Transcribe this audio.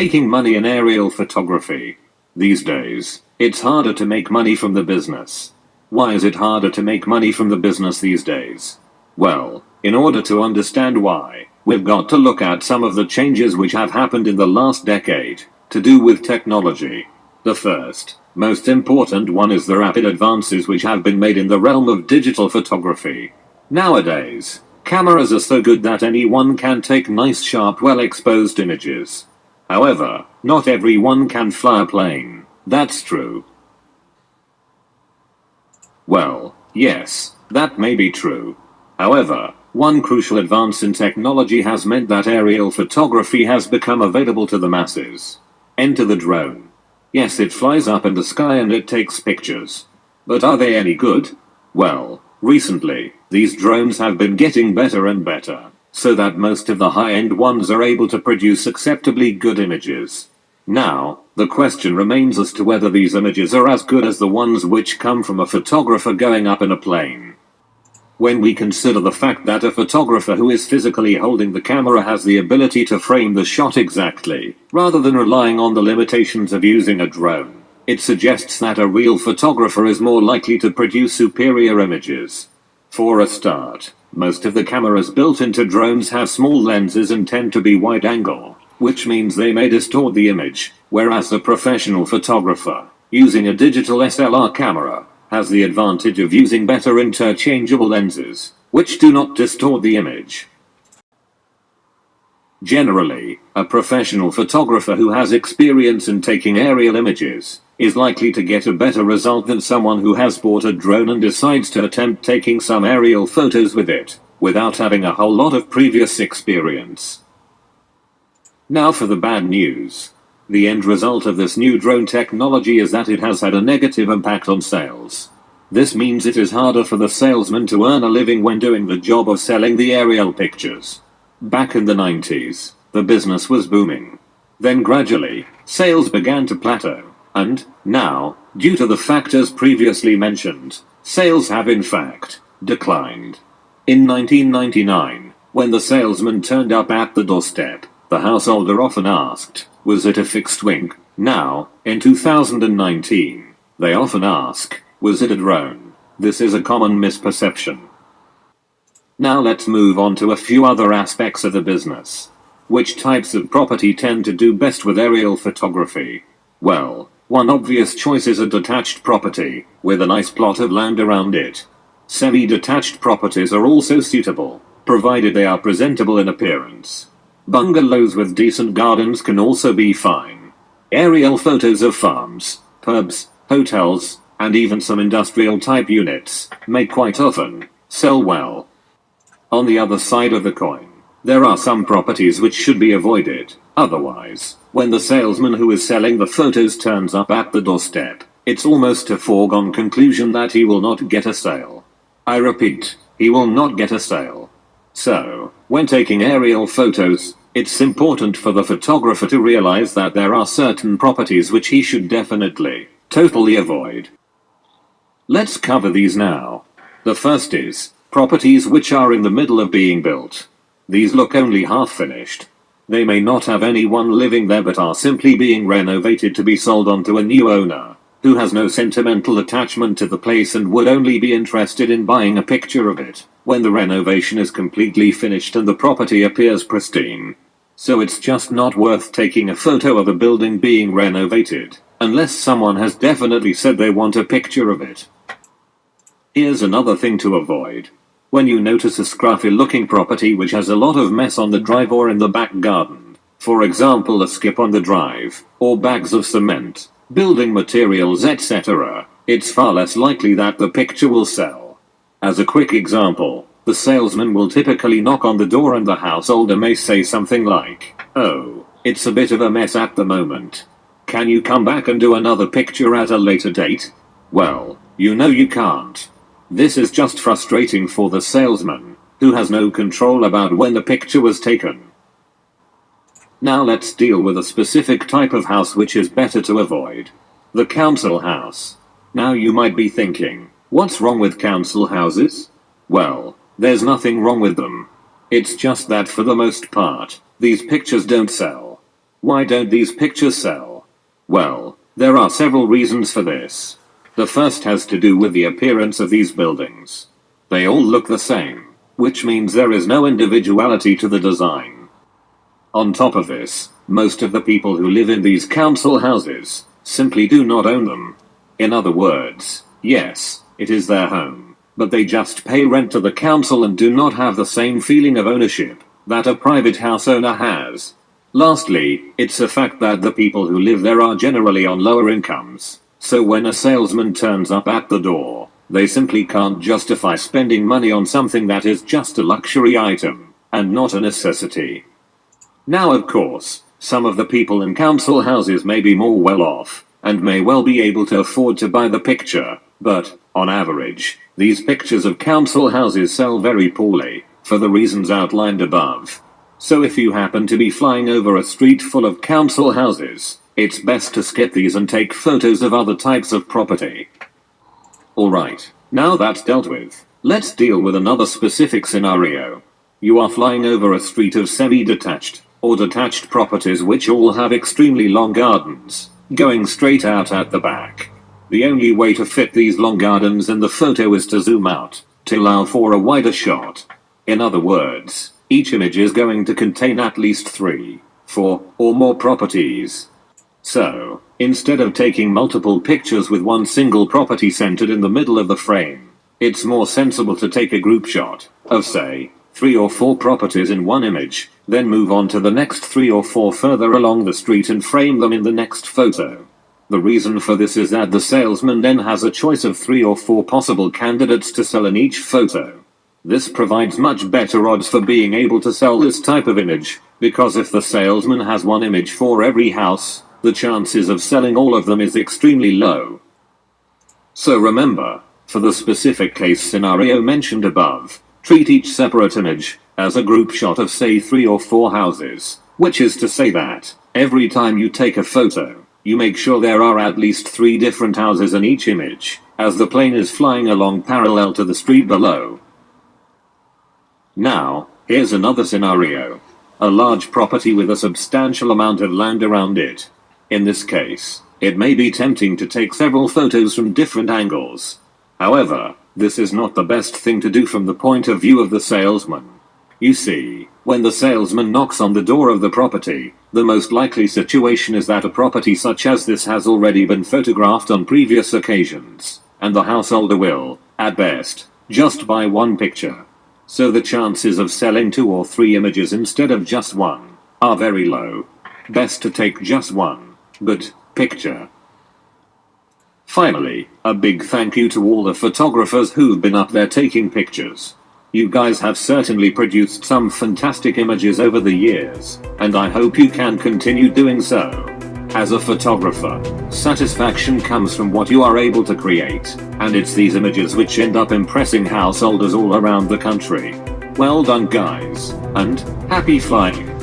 Making money in aerial photography. These days, it's harder to make money from the business. Why is it harder to make money from the business these days? Well, in order to understand why, we've got to look at some of the changes which have happened in the last decade, to do with technology. The first, most important one is the rapid advances which have been made in the realm of digital photography. Nowadays, cameras are so good that anyone can take nice sharp well-exposed images. However, not everyone can fly a plane. That's true. Well, yes, that may be true. However, one crucial advance in technology has meant that aerial photography has become available to the masses. Enter the drone. Yes, it flies up in the sky and it takes pictures. But are they any good? Well, recently, these drones have been getting better and better, so that most of the high-end ones are able to produce acceptably good images. Now, the question remains as to whether these images are as good as the ones which come from a photographer going up in a plane. When we consider the fact that a photographer who is physically holding the camera has the ability to frame the shot exactly, rather than relying on the limitations of using a drone, it suggests that a real photographer is more likely to produce superior images. For a start, most of the cameras built into drones have small lenses and tend to be wide angle, which means they may distort the image, whereas the professional photographer, using a digital SLR camera, has the advantage of using better interchangeable lenses, which do not distort the image. Generally, a professional photographer who has experience in taking aerial images is likely to get a better result than someone who has bought a drone and decides to attempt taking some aerial photos with it, without having a whole lot of previous experience. Now for the bad news. The end result of this new drone technology is that it has had a negative impact on sales. This means it is harder for the salesman to earn a living when doing the job of selling the aerial pictures. Back in the 90s, the business was booming. Then gradually, sales began to plateau, and, now, due to the factors previously mentioned, sales have in fact declined. In 1999, when the salesman turned up at the doorstep, the householder often asked, "Was it a fixed wing?" Now, in 2019, they often ask, "Was it a drone?" This is a common misperception. Now let's move on to a few other aspects of the business. Which types of property tend to do best with aerial photography? Well, one obvious choice is a detached property, with a nice plot of land around it. Semi-detached properties are also suitable, provided they are presentable in appearance. Bungalows with decent gardens can also be fine. Aerial photos of farms, pubs, hotels, and even some industrial-type units may quite often sell well. On the other side of the coin, there are some properties which should be avoided. Otherwise, when the salesman who is selling the photos turns up at the doorstep, it's almost a foregone conclusion that he will not get a sale. I repeat, he will not get a sale. So, when taking aerial photos, it's important for the photographer to realize that there are certain properties which he should definitely, totally avoid. Let's cover these now. The first is properties which are in the middle of being built. These look only half finished. They may not have anyone living there but are simply being renovated to be sold on to a new owner, who has no sentimental attachment to the place and would only be interested in buying a picture of it when the renovation is completely finished and the property appears pristine. So it's just not worth taking a photo of a building being renovated, unless someone has definitely said they want a picture of it. Here's another thing to avoid. When you notice a scruffy looking property which has a lot of mess on the drive or in the back garden, for example a skip on the drive, or bags of cement, building materials etc., it's far less likely that the picture will sell. As a quick example, the salesman will typically knock on the door and the householder may say something like, "Oh, it's a bit of a mess at the moment. Can you come back and do another picture at a later date?" Well, you know you can't. This is just frustrating for the salesman, who has no control about when the picture was taken. Now let's deal with a specific type of house which is better to avoid. The council house. Now you might be thinking, what's wrong with council houses? Well, there's nothing wrong with them. It's just that for the most part, these pictures don't sell. Why don't these pictures sell? Well, there are several reasons for this. The first has to do with the appearance of these buildings. They all look the same, which means there is no individuality to the design. On top of this, most of the people who live in these council houses simply do not own them. In other words, yes, it is their home, but they just pay rent to the council and do not have the same feeling of ownership that a private house owner has. Lastly, it's a fact that the people who live there are generally on lower incomes, so when a salesman turns up at the door, they simply can't justify spending money on something that is just a luxury item, and not a necessity. Now of course, some of the people in council houses may be more well off, and may well be able to afford to buy the picture, but, on average, these pictures of council houses sell very poorly, for the reasons outlined above. So if you happen to be flying over a street full of council houses, it's best to skip these and take photos of other types of property. Alright, now that's dealt with, let's deal with another specific scenario. You are flying over a street of semi-detached, or detached properties which all have extremely long gardens, going straight out at the back. The only way to fit these long gardens in the photo is to zoom out, to allow for a wider shot. In other words, each image is going to contain at least 3, 4, or more properties. So, instead of taking multiple pictures with one single property centered in the middle of the frame, it's more sensible to take a group shot of, say, 3 or 4 properties in one image, then move on to the next 3 or 4 further along the street and frame them in the next photo. The reason for this is that the salesman then has a choice of 3 or 4 possible candidates to sell in each photo. This provides much better odds for being able to sell this type of image, because if the salesman has one image for every house, the chances of selling all of them is extremely low. So remember, for the specific case scenario mentioned above, treat each separate image as a group shot of say 3 or 4 houses, which is to say that, every time you take a photo, you make sure there are at least 3 different houses in each image, as the plane is flying along parallel to the street below. Now, here's another scenario. A large property with a substantial amount of land around it. In this case, it may be tempting to take several photos from different angles. However, this is not the best thing to do from the point of view of the salesman. You see, when the salesman knocks on the door of the property, the most likely situation is that a property such as this has already been photographed on previous occasions, and the householder will, at best, just buy one picture. So the chances of selling 2 or 3 images instead of just one are very low. Best to take just one good picture. Finally, a big thank you to all the photographers who've been up there taking pictures. You guys have certainly produced some fantastic images over the years, and I hope you can continue doing so. As a photographer, satisfaction comes from what you are able to create, and it's these images which end up impressing householders all around the country. Well done guys, and happy flying!